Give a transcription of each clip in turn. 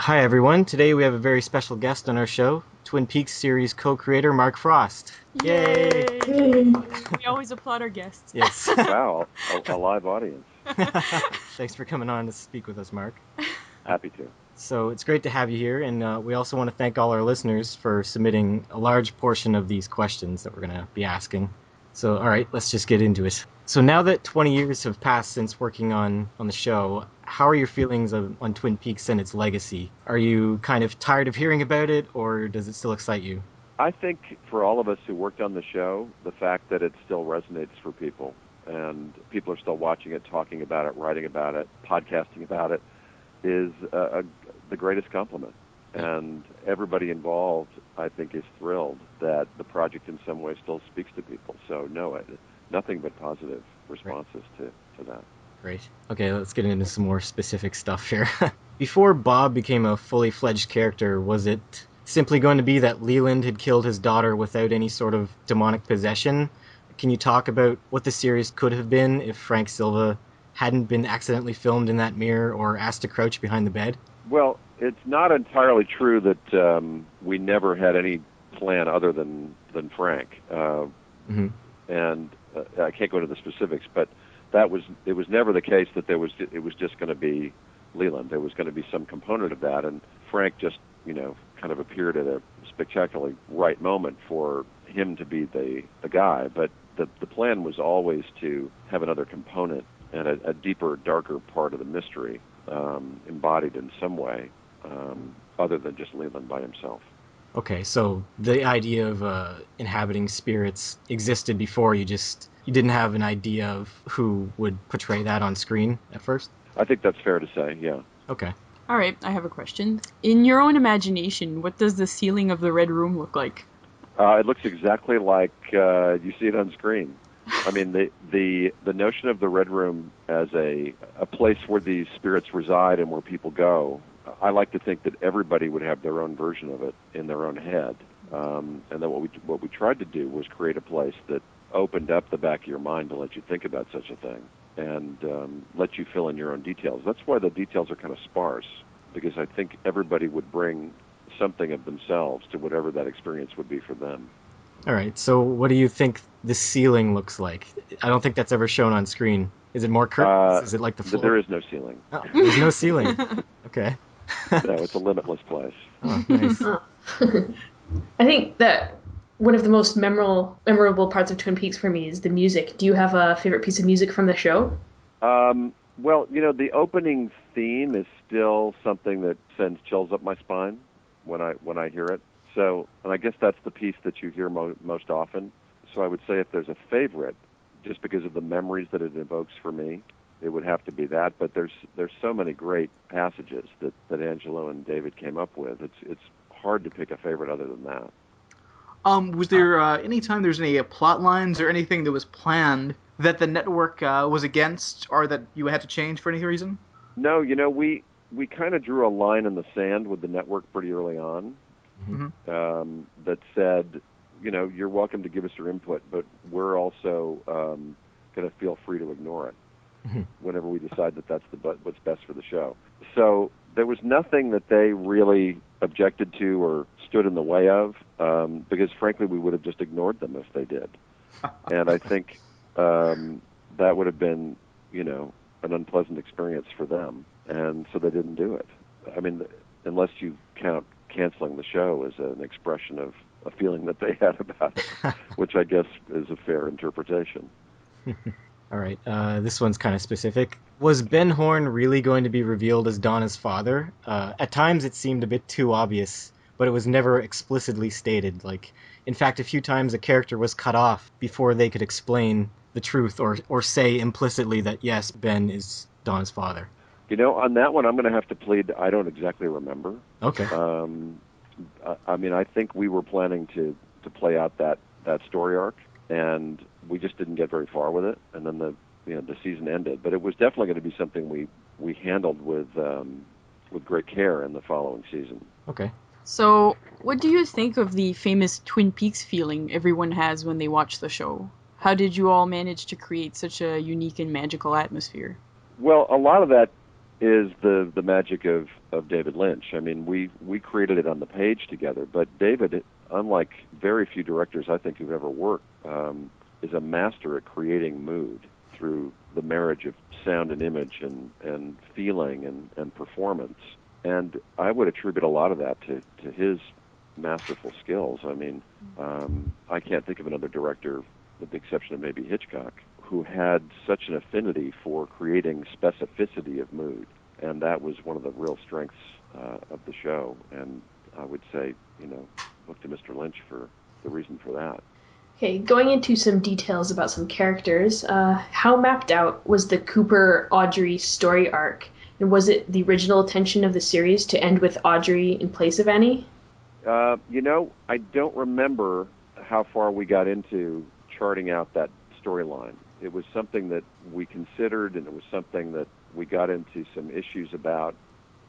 Hi, everyone. Today we have a very special guest on our show, Twin Peaks series co-creator Mark Frost. Yay! Yay. We always applaud our guests. Yes. Wow, a live audience. Thanks for coming on to speak with us, Mark. Happy to. So it's great to have you here, and we also want to thank all our listeners for submitting a large portion of these questions that we're going to be asking. So, all right, let's just get into it. So now that 20 years have passed since working on the show, how are your feelings on Twin Peaks and its legacy? Are you kind of tired of hearing about it, or does it still excite you? I think for all of us who worked on the show, the fact that it still resonates for people, and people are still watching it, talking about it, writing about it, podcasting about it, is the greatest compliment. And everybody involved, I think, is thrilled that the project in some way still speaks to people. So no, nothing but positive responses to that. Great. Okay, let's get into some more specific stuff here. Before Bob became a fully fledged character, was it simply going to be that Leland had killed his daughter without any sort of demonic possession? Can you talk about what the series could have been if Frank Silva hadn't been accidentally filmed in that mirror or asked to crouch behind the bed? Well, it's not entirely true that we never had any plan other than Frank. And I can't go into the specifics, but it was never the case that it was just going to be Leland. There was going to be some component of that, and Frank just kind of appeared at a spectacularly right moment for him to be the guy. But the plan was always to have another component and a deeper, darker part of the mystery embodied in some way, other than just Leland by himself. Okay, so the idea of inhabiting spirits existed before, you didn't have an idea of who would portray that on screen at first? I think that's fair to say, yeah. Okay. All right, I have a question. In your own imagination, what does the ceiling of the Red Room look like? It looks exactly like you see it on screen. I mean, the notion of the Red Room as a place where these spirits reside and where people go, I like to think that everybody would have their own version of it in their own head. And then what we tried to do was create a place that opened up the back of your mind to let you think about such a thing and let you fill in your own details. That's why the details are kind of sparse, because I think everybody would bring something of themselves to whatever that experience would be for them. All right, so what do you think the ceiling looks like? I don't think that's ever shown on screen. Is it more curtains? Is it like the floor? There is no ceiling. Oh, there's no ceiling. Okay. No, it's a limitless place. Oh, nice. I think that one of the most memorable parts of Twin Peaks for me is the music. Do you have a favorite piece of music from the show? Well, the opening theme is still something that sends chills up my spine when I hear it. So, and I guess that's the piece that you hear most often. So I would say if there's a favorite, just because of the memories that it evokes for me, it would have to be that. But there's so many great passages that Angelo and David came up with. It's hard to pick a favorite other than that. Was there any time there's any plot lines or anything that was planned that the network was against or that you had to change for any reason? No, we kind of drew a line in the sand with the network pretty early on. Mm-hmm. That said, you're welcome to give us your input, but we're also going to feel free to ignore it whenever we decide that that's what's best for the show. So there was nothing that they really objected to or stood in the way of, because frankly we would have just ignored them if they did. And I think that would have been, an unpleasant experience for them, and so they didn't do it. I mean, unless you count canceling the show as an expression of a feeling that they had about it, which I guess is a fair interpretation. All right, this one's kind of specific. Was Ben Horn really going to be revealed as Donna's father? At times it seemed a bit too obvious, but it was never explicitly stated. Like, in fact, a few times a character was cut off before they could explain the truth or say implicitly that, yes, Ben is Donna's father. On that one, I'm going to have to plead I don't exactly remember. Okay. I mean, I think we were planning to play out that story arc, and we just didn't get very far with it, and then the season ended. But it was definitely going to be something we handled with great care in the following season. Okay. So, what do you think of the famous Twin Peaks feeling everyone has when they watch the show? How did you all manage to create such a unique and magical atmosphere? Well, a lot of that is the magic of David Lynch. I mean, we created it on the page together, but David, unlike very few directors I think who've ever worked, is a master at creating mood through the marriage of sound and image and feeling and performance. And I would attribute a lot of that to his masterful skills. I mean, I can't think of another director, with the exception of maybe Hitchcock, who had such an affinity for creating specificity of mood. And that was one of the real strengths of the show. And I would say, look to Mr. Lynch for the reason for that. Okay, going into some details about some characters, how mapped out was the Cooper-Audrey story arc? And was it the original intention of the series to end with Audrey in place of Annie? I don't remember how far we got into charting out that storyline. It was something that we considered, and it was something that we got into some issues about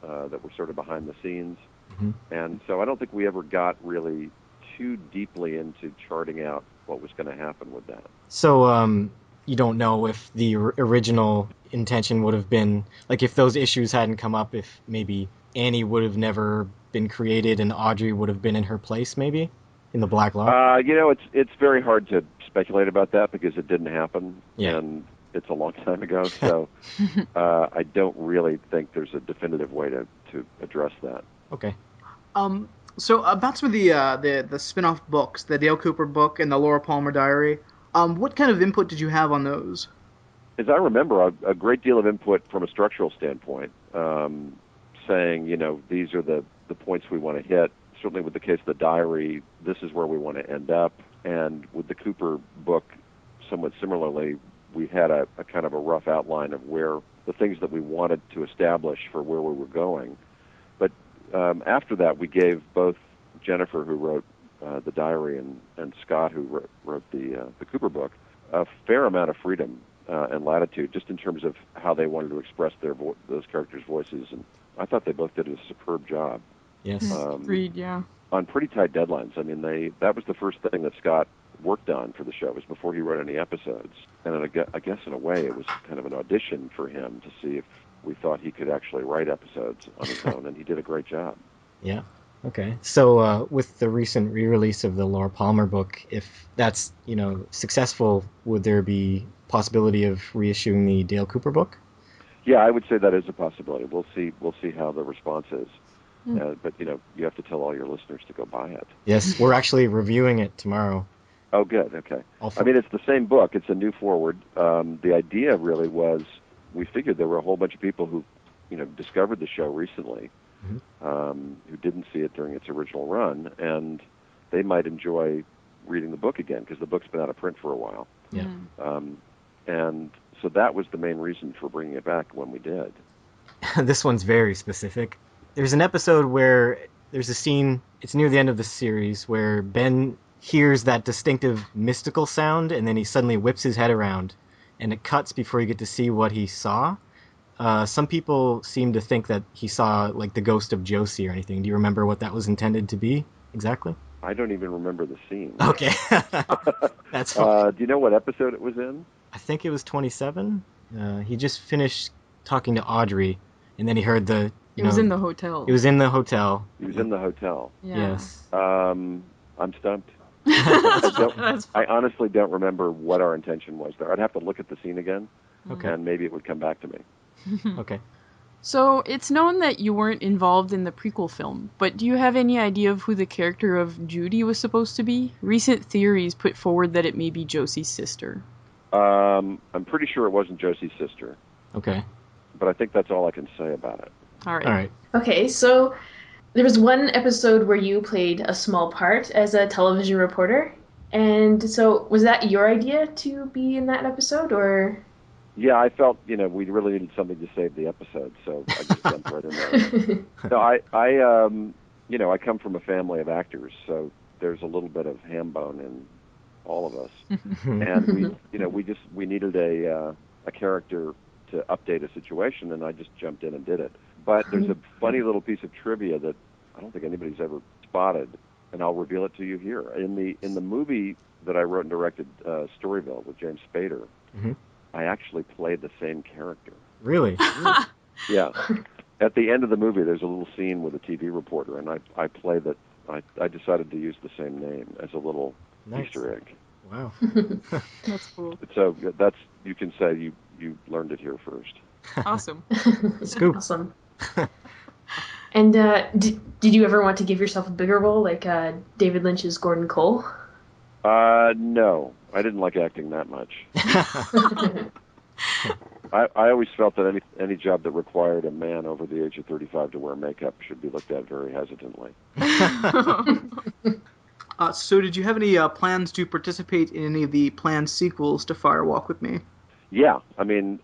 that were sort of behind the scenes. Mm-hmm. And so I don't think we ever got really too deeply into charting out what was going to happen with that. So, you don't know if the original intention would have been, like, if those issues hadn't come up, if maybe Annie would have never been created and Audrey would have been in her place, maybe, in the Black Law? It's very hard to speculate about that because it didn't happen, Yeah. and it's a long time ago, so I don't really think there's a definitive way to address that. Okay. So about some of the spin-off books, the Dale Cooper book and the Laura Palmer Diary, what kind of input did you have on those? As I remember, a great deal of input from a structural standpoint, saying, these are the points we want to hit. Certainly with the case of the diary, this is where we want to end up. And with the Cooper book, somewhat similarly, we had a kind of a rough outline of where the things that we wanted to establish for where we were going. But after that, we gave both Jennifer, who wrote the diary, and Scott, who wrote the Cooper book, a fair amount of freedom and latitude, just in terms of how they wanted to express those characters' voices. And I thought they both did a superb job. Yes. Agreed, yeah. On pretty tight deadlines. I mean, that was the first thing that Scott worked on for the show. It was before he wrote any episodes. And I guess in a way it was kind of an audition for him to see if we thought he could actually write episodes on his own, and he did a great job. Yeah. Okay. So with the recent re-release of the Laura Palmer book, if that's, successful, would there be possibility of reissuing the Dale Cooper book? Yeah, I would say that is a possibility. We'll see how the response is. But you have to tell all your listeners to go buy it. Yes, we're actually reviewing it tomorrow. Oh, good. Okay. I mean, it's the same book. It's a new forward. The idea really was, we figured there were a whole bunch of people who, discovered the show recently, who didn't see it during its original run, and they might enjoy reading the book again because the book's been out of print for a while. Yeah. And so that was the main reason for bringing it back when we did. This one's very specific. There's an episode where there's a scene, it's near the end of the series, where Ben hears that distinctive mystical sound, and then he suddenly whips his head around, and it cuts before you get to see what he saw. Some people seem to think that he saw, like, the ghost of Josie or anything. Do you remember what that was intended to be exactly? I don't even remember the scene. Okay. That's fine. Do you know what episode it was in? I think it was 27. He just finished talking to Audrey, and then he heard the... It was in the hotel. It was in the hotel. He was in the hotel. Yeah. Yes. I'm stumped. That's I honestly don't remember what our intention was there. I'd have to look at the scene again, Okay. and maybe it would come back to me. Okay. So, it's known that you weren't involved in the prequel film, but do you have any idea of who the character of Judy was supposed to be? Recent theories put forward that it may be Josie's sister. I'm pretty sure it wasn't Josie's sister, Okay. but I think that's all I can say about it. All right. All right. Okay, so there was one episode where you played a small part as a television reporter. And so was that your idea to be in that episode, or? Yeah, I felt, we really needed something to save the episode, so I just jumped right in there. No, I come from a family of actors, so there's a little bit of ham bone in all of us. And we needed a character to update a situation, and I just jumped in and did it. But there's a funny little piece of trivia that I don't think anybody's ever spotted, and I'll reveal it to you here. In the movie that I wrote and directed, Storyville, with James Spader, I actually played the same character. Really? Yeah. At the end of the movie, there's a little scene with a TV reporter, and I play that. I decided to use the same name as a little Nice. Easter egg. Wow. That's cool. So that's, you can say you learned it here first. Awesome. Scoop. Awesome. And did you ever want to give yourself a bigger role, like David Lynch's Gordon Cole? No, I didn't like acting that much. I always felt that any job that required a man over the age of 35 to wear makeup should be looked at very hesitantly. So did you have any plans to participate in any of the planned sequels to Fire Walk with Me? Yeah, I mean,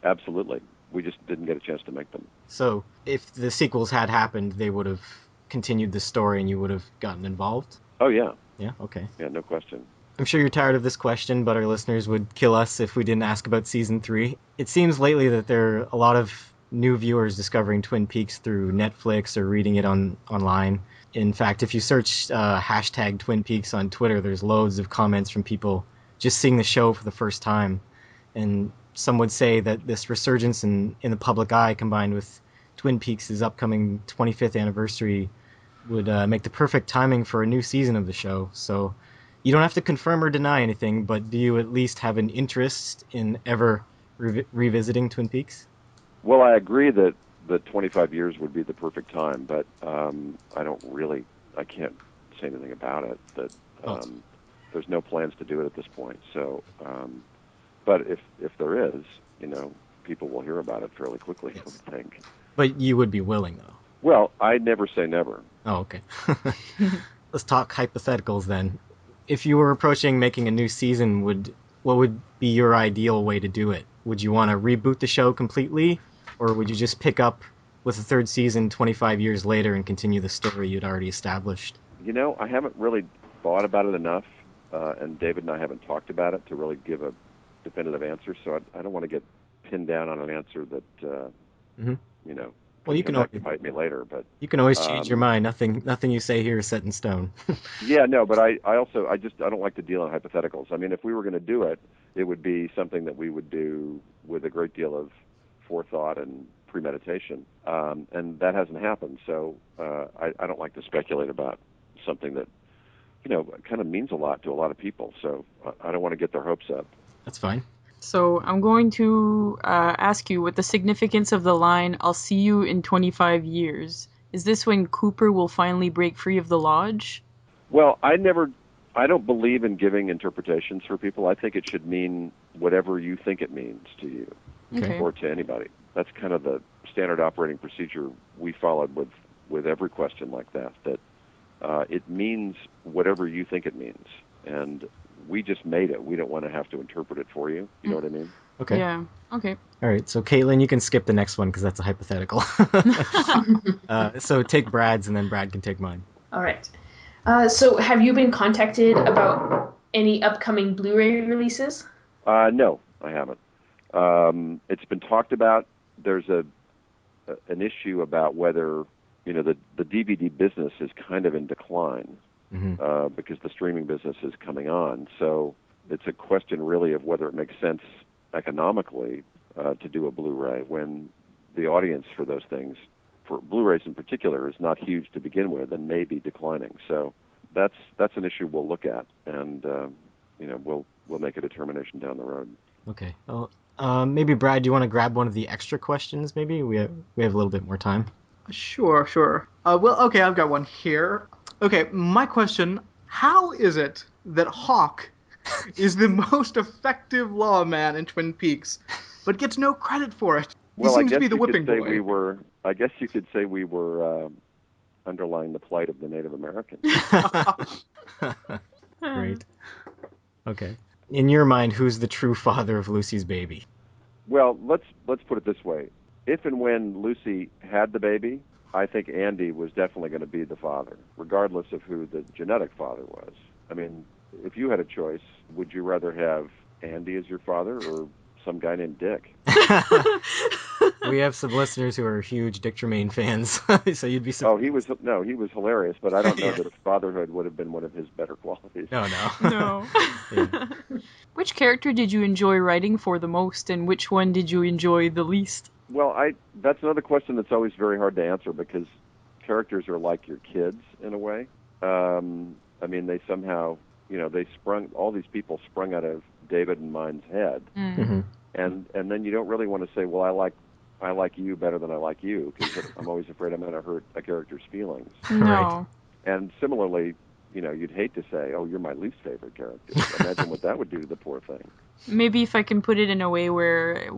absolutely. We just didn't get a chance to make them. So, if the sequels had happened, they would have continued the story and you would have gotten involved? Oh, yeah. Yeah, okay. Yeah, no question. I'm sure you're tired of this question, but our listeners would kill us if we didn't ask about Season 3. It seems lately that there are a lot of new viewers discovering Twin Peaks through Netflix or reading it online. In fact, if you search hashtag Twin Peaks on Twitter, there's loads of comments from people just seeing the show for the first time. And some would say that this resurgence in the public eye, combined with Twin Peaks' upcoming 25th anniversary, would make the perfect timing for a new season of the show. So you don't have to confirm or deny anything, but do you at least have an interest in ever revisiting Twin Peaks? Well, I agree that 25 years would be the perfect time, but I can't say anything about it. There's no plans to do it at this point. So, but if there is, people will hear about it fairly quickly, Yes. I would think. But you would be willing, though. Well, I never say never. Oh, okay. Let's talk hypotheticals then. If you were approaching making a new season, what would be your ideal way to do it? Would you want to reboot the show completely, or would you just pick up with a third season 25 years later and continue the story you'd already established? I haven't really thought about it enough, and David and I haven't talked about it to really give a definitive answer, so I don't want to get pinned down on an answer that, Well, you can come back to bite me later. But you can always change your mind. Nothing you say here is set in stone. yeah, no, but I don't like to deal in hypotheticals. I mean, if we were going to do it, it would be something that we would do with a great deal of forethought and premeditation, and that hasn't happened. So I don't like to speculate about something that kind of means a lot to a lot of people. So I don't want to get their hopes up. That's fine. So I'm going to ask you what the significance of the line, "I'll see you in 25 years." Is this when Cooper will finally break free of the lodge? Well, I don't believe in giving interpretations for people. I think it should mean whatever you think it means to you Okay. or to anybody. That's kind of the standard operating procedure we followed with every question like that, it means whatever you think it means. And we just made it. We don't want to have to interpret it for you. You know what I mean? Okay. Yeah. Okay. All right. So, Caitlin, you can skip the next one because that's a hypothetical. So take Brad's, and then Brad can take mine. All right. So have you been contacted about any upcoming Blu-ray releases? No, I haven't. It's been talked about. There's an issue about whether the DVD business is kind of in decline. Mm-hmm. Because the streaming business is coming on. So it's a question really of whether it makes sense economically to do a Blu-ray when the audience for those things, for Blu-rays in particular, is not huge to begin with and may be declining. So that's an issue we'll look at, and we'll make a determination down the road. Okay. Well, maybe Brad, do you want to grab one of the extra questions? Maybe we have a little bit more time. Sure. Well, okay, I've got one here. Okay, my question, how is it that Hawk is the most effective lawman in Twin Peaks, but gets no credit for it? He Well, seems to be the whipping boy. I guess you could say we were underlying the plight of the Native Americans. Great. Okay. In your mind, who's the true father of Lucy's baby? Well, let's put it this way. If and when Lucy had the baby, I think Andy was definitely going to be the father, regardless of who the genetic father was. I mean, if you had a choice, would you rather have Andy as your father or some guy named Dick? We have some listeners who are huge Dick Tremaine fans, so you'd be surprised. Oh, he was hilarious, but I don't know that fatherhood would have been one of his better qualities. No. Yeah. Which character did you enjoy writing for the most, and which one did you enjoy the least? Well, that's another question that's always very hard to answer because characters are like your kids in a way. I mean, they somehow, all these people sprung out of David and mine's head, Mm-hmm. and then you don't really want to say, well, I like you better than I like you, because I'm always afraid I'm going to hurt a character's feelings. No. Right. And similarly, you'd hate to say, oh, you're my least favorite character. Imagine what that would do to the poor thing. Maybe if I can put it in a way where,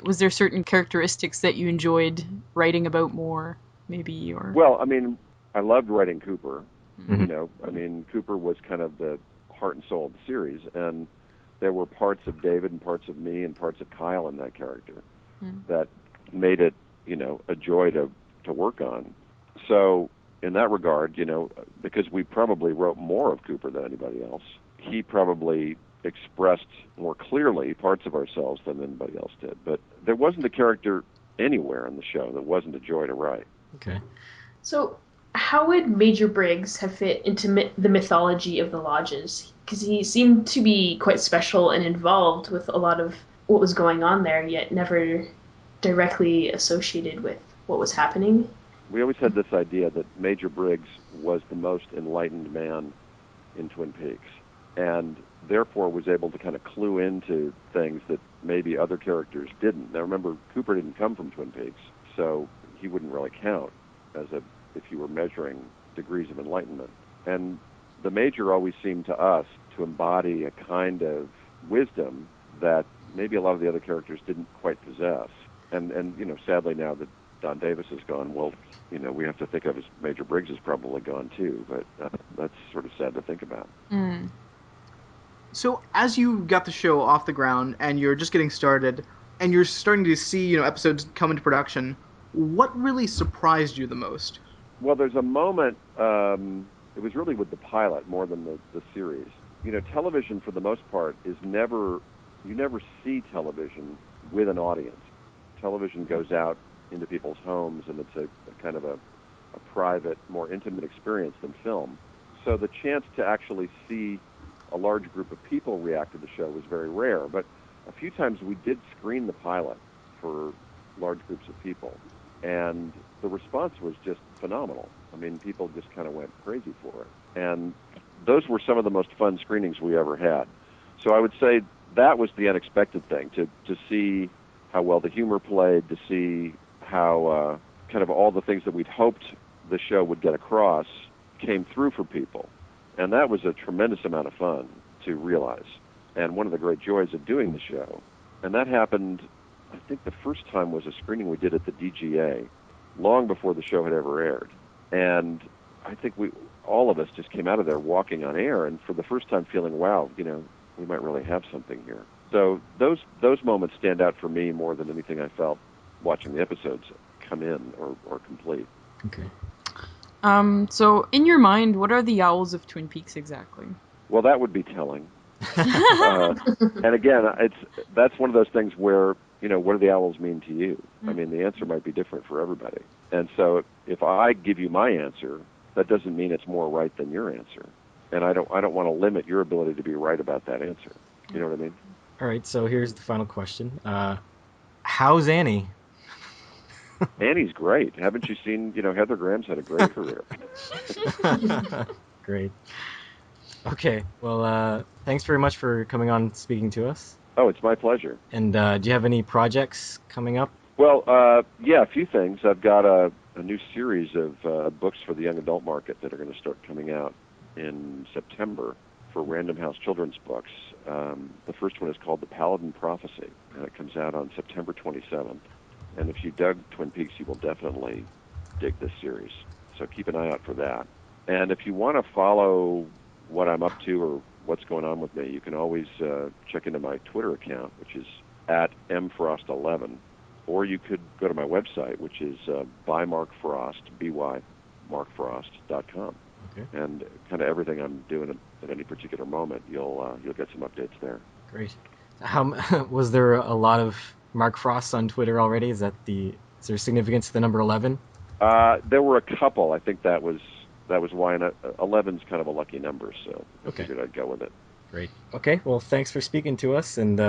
was there certain characteristics that you enjoyed writing about more, maybe, or... Well, I mean, I loved writing Cooper. Mhm. I mean, Cooper was kind of the heart and soul of the series, and there were parts of David and parts of me and parts of Kyle in that character that made it, a joy to work on. So in that regard, because we probably wrote more of Cooper than anybody else, he probably expressed more clearly parts of ourselves than anybody else did. But there wasn't a character anywhere in the show that wasn't a joy to write. Okay. So, how would Major Briggs have fit into the mythology of the lodges? Because he seemed to be quite special and involved with a lot of what was going on there, yet never directly associated with what was happening. We always had this idea that Major Briggs was the most enlightened man in Twin Peaks, and therefore was able to kind of clue into things that maybe other characters didn't. Now remember, Cooper didn't come from Twin Peaks, so he wouldn't really count if you were measuring degrees of enlightenment. And the Major always seemed to us to embody a kind of wisdom that maybe a lot of the other characters didn't quite possess. And sadly now that Don Davis is gone, well, we have to think of as Major Briggs is probably gone too, but that's sort of sad to think about. Mm. So as you got the show off the ground and you're just getting started and you're starting to see, episodes come into production, what really surprised you the most? Well, there's a moment, it was really with the pilot more than the series. Television for the most part you never see television with an audience. Television goes out into people's homes, and it's a kind of a private, more intimate experience than film. So the chance to actually see a large group of people react to the show was very rare. But a few times we did screen the pilot for large groups of people, and the response was just phenomenal. I mean, people just kind of went crazy for it. And those were some of the most fun screenings we ever had. So I would say that was the unexpected thing, to see how well the humor played, to see how kind of all the things that we'd hoped the show would get across came through for people. And that was a tremendous amount of fun to realize, and one of the great joys of doing the show. And that happened, I think the first time was a screening we did at the DGA, long before the show had ever aired. And I think all of us just came out of there walking on air, and for the first time feeling, wow, we might really have something here. So those moments stand out for me more than anything I felt watching the episodes come in or complete. Okay. So in your mind, what are the owls of Twin Peaks exactly? Well, that would be telling. And again, that's one of those things where, what do the owls mean to you? I mean, the answer might be different for everybody. And so if I give you my answer, that doesn't mean it's more right than your answer. And I don't want to limit your ability to be right about that answer. You know what I mean? All right, so here's the final question. How's Annie? Annie's great. Haven't you seen, Heather Graham's had a great career. Great. Okay, well, thanks very much for coming on and speaking to us. Oh, it's my pleasure. And do you have any projects coming up? Well, yeah, a few things. I've got a new series of books for the young adult market that are going to start coming out in September for Random House Children's Books. The first one is called The Paladin Prophecy, and it comes out on September 27th. And if you dug Twin Peaks, you will definitely dig this series. So keep an eye out for that. And if you want to follow what I'm up to or what's going on with me, you can always check into my Twitter account, which is @mfrost11. Or you could go to my website, which is by Mark Frost, bymarkfrost.com. Okay. And kind of everything I'm doing at any particular moment, you'll get some updates there. Great. Was there a lot of Mark Frosts on Twitter already? Is there significance to the number 11? There were a couple. I think that was why. And 11's kind of a lucky number, so I figured I'd go with it. Great. Okay, well, thanks for speaking to us. And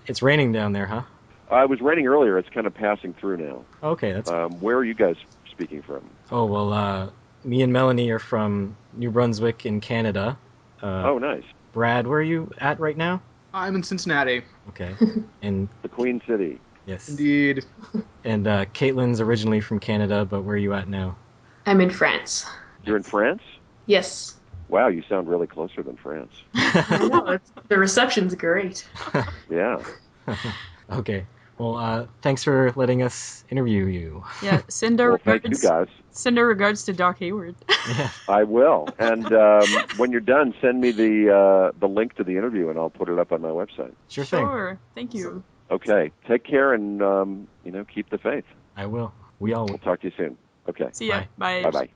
it's raining down there, huh? I was writing earlier. It's kind of passing through now. Okay, that's. Where are you guys speaking from? Oh well, me and Melanie are from New Brunswick in Canada. Oh, nice. Brad, where are you at right now? I'm in Cincinnati. Okay, and The Queen City. yes, Indeed. and Caitlin's originally from Canada, but where are you at now? I'm in France. You're in France? Yes. Wow, you sound really closer than France. I know. The reception's great. Yeah. Okay. Well, thanks for letting us interview you. Yeah, send our Well, thank you regards. guys. Send our regards to Doc Hayward. Yeah. I will. And when you're done, send me the link to the interview, and I'll put it up on my website. Sure thing. Sure. Thank you. Okay. Take care, and keep the faith. I will. We all will. We'll talk to you soon. Okay. See ya. Bye. Bye. Bye-bye.